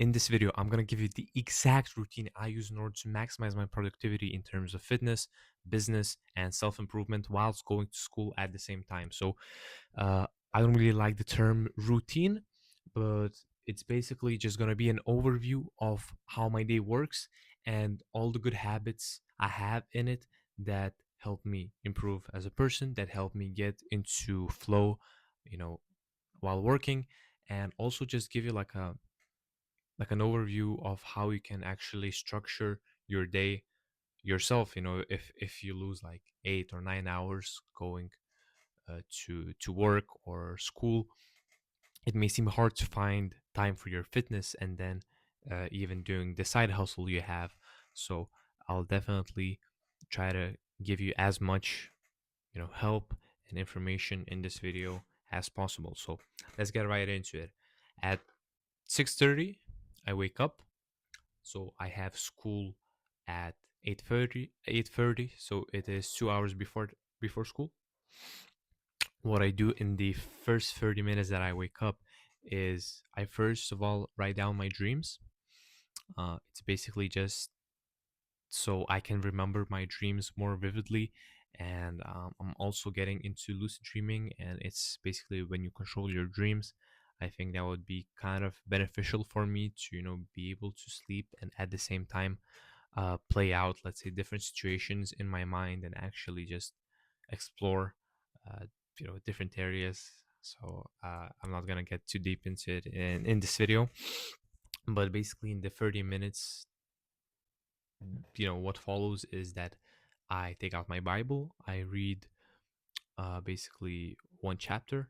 in this video, I'm going to give you the exact routine I use in order to maximize my productivity in terms of fitness, business, and self improvement whilst going to school at the same time. So, uh, I don't really like the term routine, but it's basically just going to be an overview of how my day works and all the good habits I have in it that help me improve as a person, that help me get into flow, you know, while working, and also just give you like an overview of how you can actually structure your day yourself. If you lose like 8 or 9 hours going to work or school, it may seem hard to find time for your fitness and then even doing the side hustle you have. So I'll definitely try to give you as much help and information in this video as possible. So let's get right into it. At 6:30 I wake up, so I have school at 8:30. So it is 2 hours before school. What I do in the first 30 minutes that I wake up is I first of all write down my dreams. It's basically just so I can remember my dreams more vividly. And I'm also getting into lucid dreaming, and it's basically when you control your dreams. I think that would be kind of beneficial for me to, be able to sleep and at the same time play out, let's say, different situations in my mind and actually just explore, uh, different areas. So I'm not gonna get too deep into it in this video, but basically in the 30 minutes, what follows is that I take out my Bible, I read basically one chapter,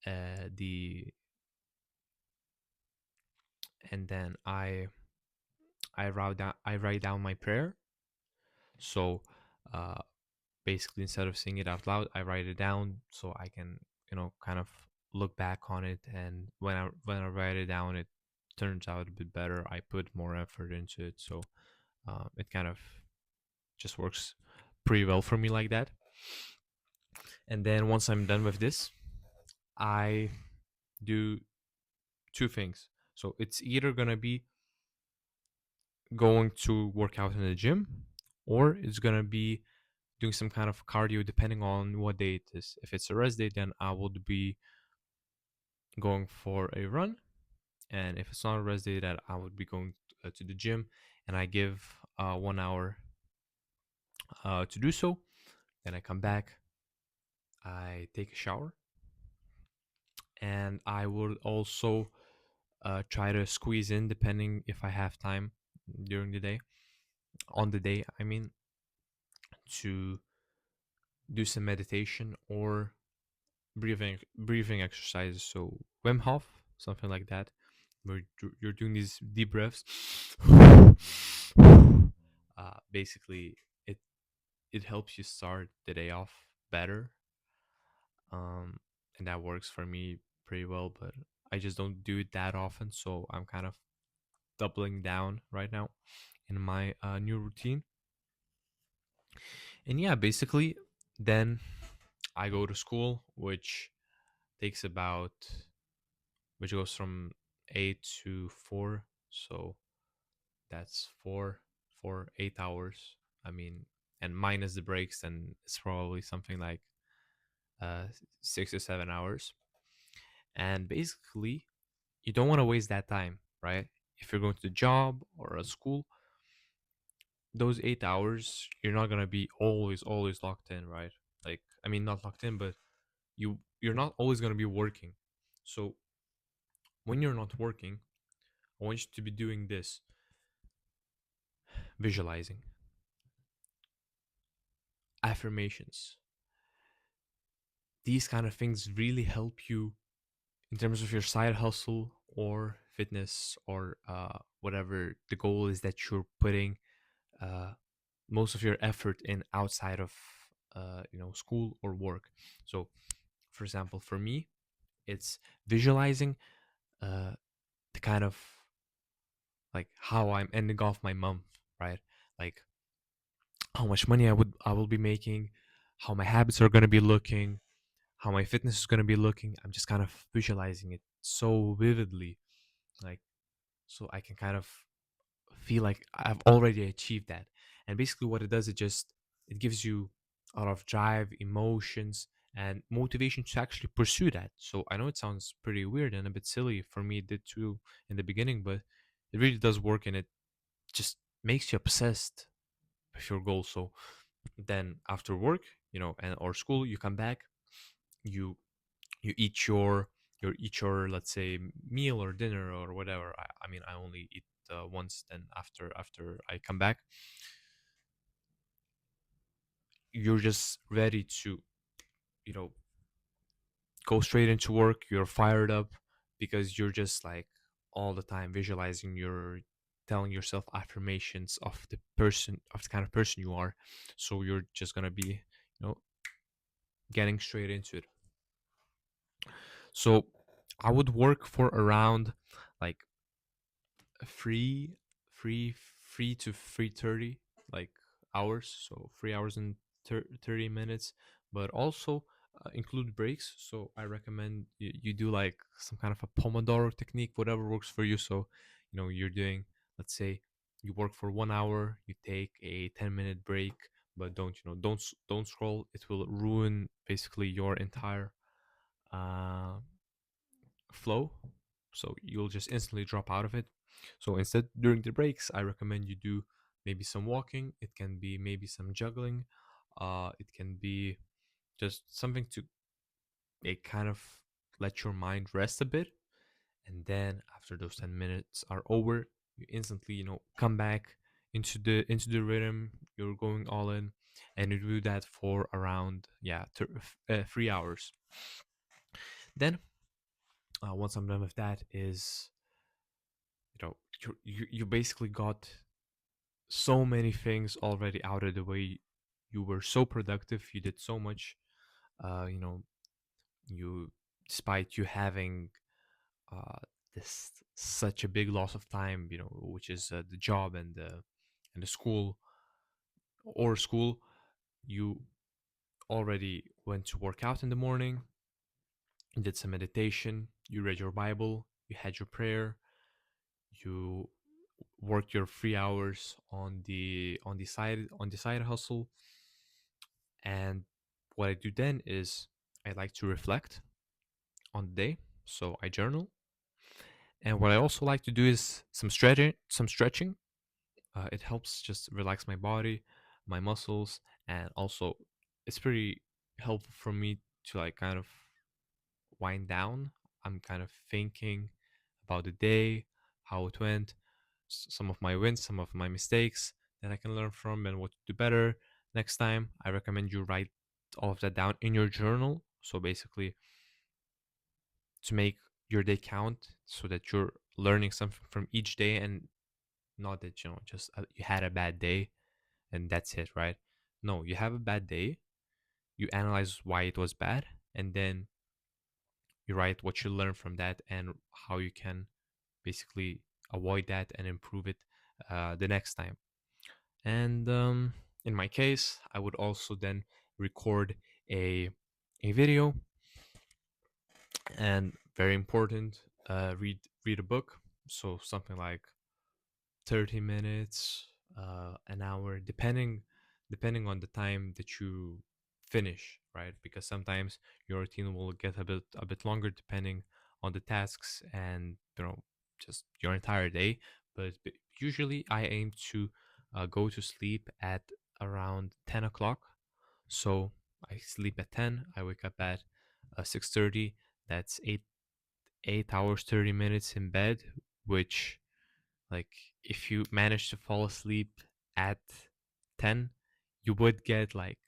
the and then I write down my prayer. So uh, basically, instead of saying it out loud, I write it down so I can kind of look back on it. And when I write it down, it turns out a bit better. I put more effort into it, so it kind of just works pretty well for me like that. And then once I'm done with this, I do two things. So it's either gonna be going to work out in the gym, or it's gonna be doing some kind of cardio depending on what day it is. If it's a rest day, then I would be going for a run. And if it's not a rest day, that I would be going to the gym, and I give 1 hour to do so. Then I come back, I take a shower, and I would also try to squeeze in, depending if I have time during the day, on the day, I mean, to do some meditation or breathing exercises. So Wim Hof, something like that, where you're doing these deep breaths. Basically, it it helps you start the day off better, um, and that works for me pretty well. But I just don't do it that often, so I'm kind of doubling down right now in my new routine. And yeah, basically, then I go to school, takes about which goes from 8 to 4. So that's 8 hours. I mean, and minus the breaks, then it's probably something like 6 to 7 hours. And basically, you don't want to waste that time, right? If you're going to the job or a school, those 8 hours, you're not gonna be always locked in, right? Like, I mean, not locked in, but you're not always gonna be working. So when you're not working, I want you to be doing this: visualizing, affirmations. These kind of things really help you in terms of your side hustle or fitness or whatever the goal is that you're putting uh, most of your effort in outside of school or work. So, for example, for me, it's visualizing uh, the kind of like how I'm ending off my month, right? Like how much money I will be making, how my habits are going to be looking, how my fitness is going to be looking. I'm just kind of visualizing it so vividly. Like so I can kind of feel like I've already achieved that. And basically, what it does, it gives you a lot of drive, emotions, and motivation to actually pursue that. So I know it sounds pretty weird and a bit silly for me, it did too in the beginning, but it really does work, and it just makes you obsessed with your goal. So then after work, and or school, you come back, you you eat your let's say meal or dinner or whatever. I mean, I only eat once. Then after I come back, you're just ready to you know go straight into work. You're fired up because you're just like all the time visualizing, you're telling yourself affirmations of the kind of person you are. So you're just gonna be getting straight into it. So I would work for around like three, three, 3 to 3:30 like hours. So 3 hours and 30 minutes, but also include breaks. So I recommend you do like some kind of a Pomodoro technique, whatever works for you. So you're doing, let's say, you work for 1 hour, you take a 10-minute break, but don't scroll. It will ruin basically your entire uh, flow. So you'll just instantly drop out of it. So instead, during the breaks, I recommend you do maybe some walking. It can be maybe some juggling. It can be just something to kind of let your mind rest a bit. And then after those 10 minutes are over, you instantly, come back into the rhythm. You're going all in, and you do that for around 3 hours. Then once I'm done with that, is you basically got so many things already out of the way. You were so productive, you did so much. You know you Despite you having uh this such a big loss of time, which is the job and the school, you already went to work out in the morning, you did some meditation, you read your Bible, you had your prayer, you work your 3 hours on the side hustle. And what I do then is I like to reflect on the day. So I journal. And what I also like to do is some stretching. It helps just relax my body, my muscles, and also it's pretty helpful for me to like kind of wind down. I'm kind of thinking about the day, how it went, some of my wins, some of my mistakes that I can learn from, and what to do better next time. I recommend you write all of that down in your journal. So basically, to make your day count, so that you're learning something from each day, and not that just you had a bad day and that's it, right? No, you have a bad day, you analyze why it was bad, and then you write what you learned from that and how you can basically avoid that and improve it the next time. And in my case, I would also then record a video, and very important, read a book. So something like 30 minutes, an hour, depending on the time that you finish, right? Because sometimes your routine will get a bit longer depending on the tasks and just your entire day. But usually I aim to go to sleep at around 10 o'clock. So I sleep at 10, I wake up at 6:30. That's 8 hours 30 minutes in bed, which, like, if you manage to fall asleep at 10, you would get like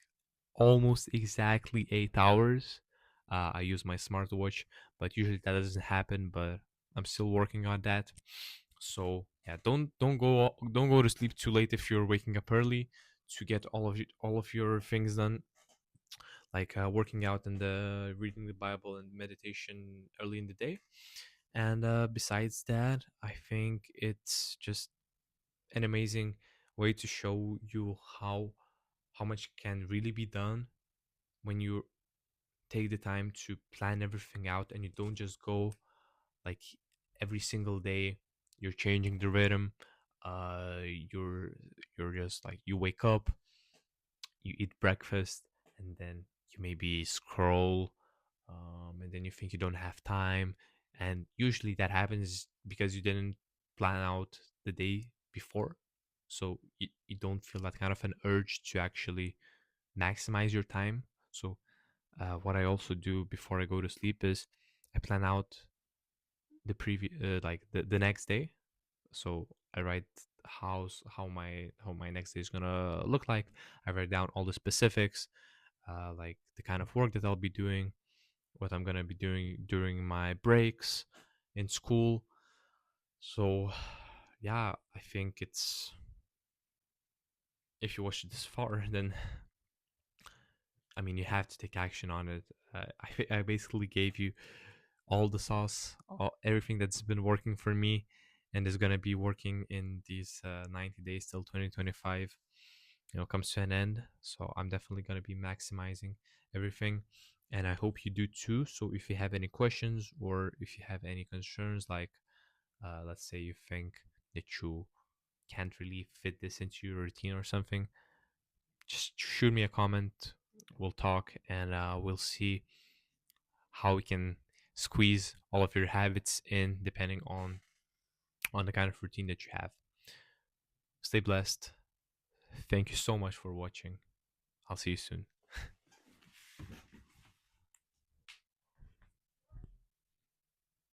almost exactly 8 hours. I use my smartwatch, but usually that doesn't happen. But I'm still working on that. So yeah, don't go to sleep too late if you're waking up early to get all of your things done, like working out and reading the Bible and meditation early in the day. And besides that, I think it's just an amazing way to show you how much can really be done when you take the time to plan everything out, and you don't just go like every single day you're changing the rhythm. You're just like, you wake up, you eat breakfast, and then you maybe scroll, and then you think you don't have time. And usually that happens because you didn't plan out the day before. So you don't feel that kind of an urge to actually maximize your time. So what I also do before I go to sleep is I plan out the previous like the next day. So I write how my next day is gonna look like. I write down all the specifics, like the kind of work that I'll be doing, what I'm gonna be doing during my breaks in school. So yeah, I think it's, if you watched it this far, then I mean you have to take action on it. I basically gave you all the sauce, everything that's been working for me, and is gonna be working in these 90 days till 2025. Comes to an end. So I'm definitely gonna be maximizing everything, and I hope you do too. So if you have any questions or if you have any concerns, like let's say you think that you can't really fit this into your routine or something, just shoot me a comment. We'll talk, and we'll see how we can squeeze all of your habits in depending on the kind of routine that you have. Stay blessed. Thank you so much for watching. I'll see you soon.